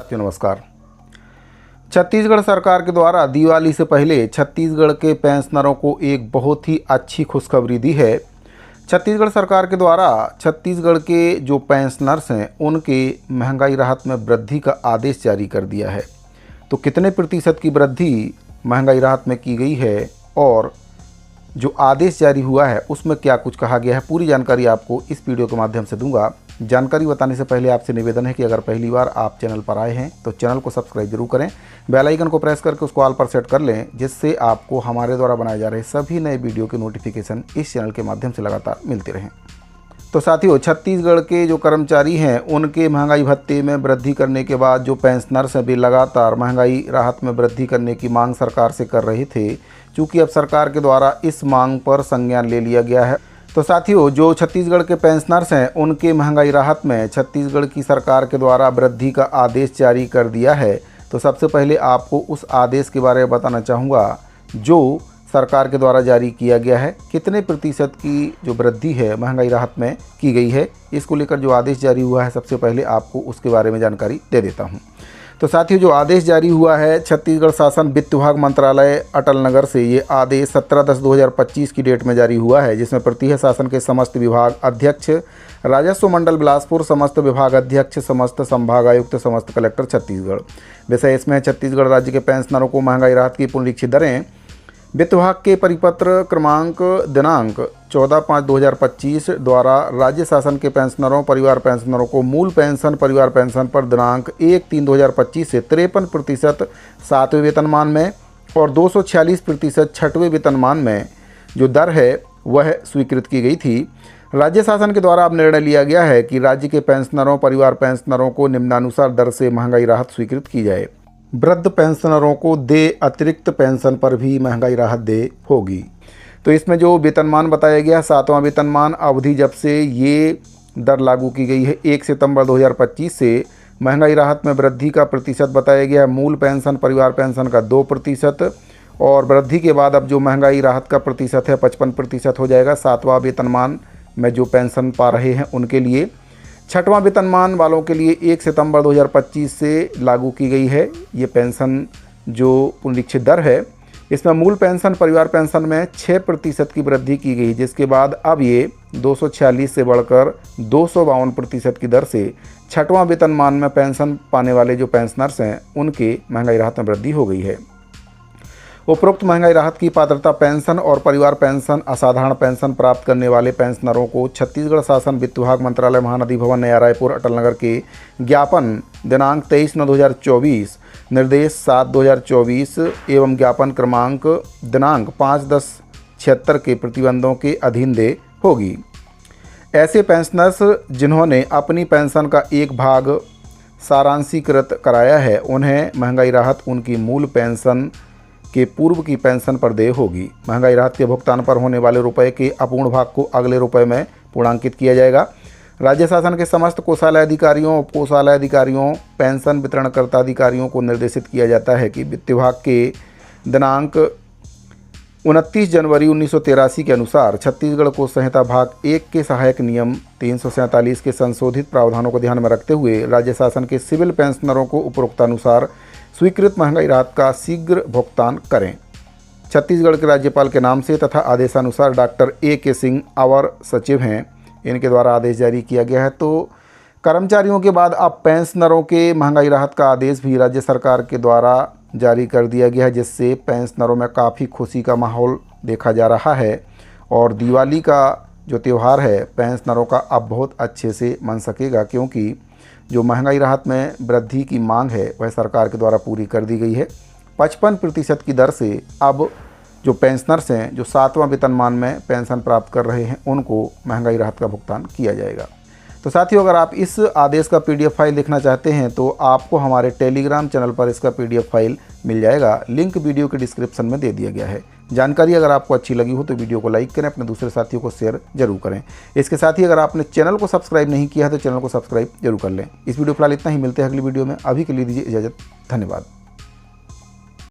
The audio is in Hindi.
साथियों नमस्कार। छत्तीसगढ़ सरकार के द्वारा दिवाली से पहले छत्तीसगढ़ के पेंशनरों को एक बहुत ही अच्छी खुशखबरी दी है। छत्तीसगढ़ सरकार के द्वारा छत्तीसगढ़ के जो पेंशनर्स हैं उनके महंगाई राहत में वृद्धि का आदेश जारी कर दिया है। तो कितने प्रतिशत की वृद्धि महंगाई राहत में की गई है और जो आदेश जारी हुआ है उसमें क्या कुछ कहा गया है, पूरी जानकारी आपको इस वीडियो के माध्यम से दूंगा। जानकारी बताने से पहले आपसे निवेदन है कि अगर पहली बार आप चैनल पर आए हैं तो चैनल को सब्सक्राइब जरूर करें, बेल आइकन को प्रेस करके उसको ऑल पर सेट कर लें, जिससे आपको हमारे द्वारा बनाए जा रहे सभी नए वीडियो के नोटिफिकेशन इस चैनल के माध्यम से लगातार मिलते रहें। तो साथियों, छत्तीसगढ़ के जो कर्मचारी हैं उनके महंगाई भत्ते में वृद्धि करने के बाद जो पेंशनर्स हैं भी लगातार महंगाई राहत में वृद्धि करने की मांग सरकार से कर रहे थे। चूँकि अब सरकार के द्वारा इस मांग पर संज्ञान ले लिया गया है। तो साथियों, जो छत्तीसगढ़ के पेंशनर्स हैं उनके महंगाई राहत में छत्तीसगढ़ की सरकार के द्वारा वृद्धि का आदेश जारी कर दिया है। तो सबसे पहले आपको उस आदेश के बारे में बताना चाहूँगा जो सरकार के द्वारा जारी किया गया है। कितने प्रतिशत की जो वृद्धि है महंगाई राहत में की गई है, इसको लेकर जो आदेश जारी हुआ है सबसे पहले आपको उसके बारे में जानकारी दे देता हूँ। तो साथियों, जो आदेश जारी हुआ है छत्तीसगढ़ शासन वित्त विभाग मंत्रालय अटल नगर से, ये आदेश 17/10/2025 की डेट में जारी हुआ है, जिसमें प्रत्येक शासन के समस्त विभाग अध्यक्ष, राजस्व मंडल बिलासपुर, समस्त विभाग अध्यक्ष, समस्त संभागायुक्त, समस्त कलेक्टर छत्तीसगढ़। विषय इसमें छत्तीसगढ़ राज्य के पेंशनरों को महंगाई राहत की पुनरीक्षित दरें। वित्त विभाग के परिपत्र क्रमांक दिनांक 14/5/2025 द्वारा राज्य शासन के पेंशनरों, परिवार पेंशनरों को मूल पेंशन, परिवार पेंशन पर दिनांक 1/3/2025 से 53% 7वें वेतनमान में और 246% 6वें वेतनमान में जो दर है वह स्वीकृत की गई थी। राज्य शासन के द्वारा अब निर्णय लिया गया है कि राज्य के पेंशनरों, परिवार पेंशनरों को निम्नानुसार दर से महंगाई राहत स्वीकृत की जाए। वृद्ध पेंशनरों को दे अतिरिक्त पेंशन पर भी महंगाई राहत दे होगी। तो इसमें जो वेतनमान बताया गया 7वां वेतनमान अवधि जब से ये दर लागू की गई है 1 सितंबर 2025 से महंगाई राहत में वृद्धि का प्रतिशत बताया गया है मूल पेंशन, परिवार पेंशन का 2% और वृद्धि के बाद अब जो महंगाई राहत का प्रतिशत है 55% हो जाएगा 7वां वेतनमान में जो पेंशन पा रहे हैं उनके लिए। 6वां वेतनमान वालों के लिए 1 सितंबर 2025 से लागू की गई है ये पेंशन जो पुनरीक्षित दर है। इसमें मूल पेंशन, परिवार पेंशन में 6% की वृद्धि की गई, जिसके बाद अब ये 246 से बढ़कर 252% की दर से 6वां वेतनमान में पेंशन पाने वाले जो पेंशनर्स हैं उनके महंगाई राहत में वृद्धि हो गई है। उपरोक्त महंगाई राहत की पात्रता पेंशन और परिवार पेंशन, असाधारण पेंशन प्राप्त करने वाले पेंशनरों को छत्तीसगढ़ शासन वित्त विभाग मंत्रालय महानदी भवन नया रायपुर अटल नगर के ज्ञापन दिनांक 23/9/2024, निर्देश 7/2024 एवं ज्ञापन क्रमांक दिनांक 5/10/76 के प्रतिबंधों के अधीन दे होगी। ऐसे पेंशनर्स जिन्होंने अपनी पेंशन का एक भाग सारांशीकृत कराया है उन्हें महंगाई राहत उनकी मूल पेंशन के पूर्व की पेंशन पर देय होगी। महंगाई राहत के भुगतान पर होने वाले रुपए के अपूर्ण भाग को अगले रुपए में पूर्णांकित किया जाएगा। राज्य शासन के समस्त कोषालय अधिकारियों, उप कोषालय अधिकारियों, पेंशन वितरणकर्ता अधिकारियों को निर्देशित किया जाता है कि वित्त विभाग के दिनांक 29 जनवरी 1983 के अनुसार छत्तीसगढ़ को संहिता भाग 1 के सहायक नियम 347 के संशोधित प्रावधानों को ध्यान में रखते हुए राज्य शासन के सिविल पेंशनरों को उपरोक्तानुसार स्वीकृत महंगाई राहत का शीघ्र भुगतान करें। छत्तीसगढ़ के राज्यपाल के नाम से तथा आदेशानुसार डॉक्टर A.K. सिंह अवर सचिव हैं, इनके द्वारा आदेश जारी किया गया है। तो कर्मचारियों के बाद अब पेंशनरों के महंगाई राहत का आदेश भी राज्य सरकार के द्वारा जारी कर दिया गया है, जिससे पेंशनरों में काफ़ी खुशी का माहौल देखा जा रहा है और दिवाली का जो त्यौहार है पेंशनरों का अब बहुत अच्छे से मन सकेगा, क्योंकि जो महंगाई राहत में वृद्धि की मांग है वह सरकार के द्वारा पूरी कर दी गई है। 55% की दर से अब जो पेंशनर्स हैं जो 7वां वेतनमान में पेंशन प्राप्त कर रहे हैं उनको महंगाई राहत का भुगतान किया जाएगा। तो साथियों, अगर आप इस आदेश का PDF फाइल देखना चाहते हैं तो आपको हमारे टेलीग्राम चैनल पर इसका PDF फाइल मिल जाएगा। लिंक वीडियो के डिस्क्रिप्शन में दे दिया गया है। जानकारी अगर आपको अच्छी लगी हो तो वीडियो को लाइक करें, अपने दूसरे साथियों को शेयर जरूर करें। इसके साथ ही अगर आपने चैनल को सब्सक्राइब नहीं किया है तो चैनल को सब्सक्राइब जरूर कर लें। इस वीडियो फिलहाल इतना ही, मिलते हैं अगली वीडियो में। अभी के लिए दीजिए इजाज़त, धन्यवाद।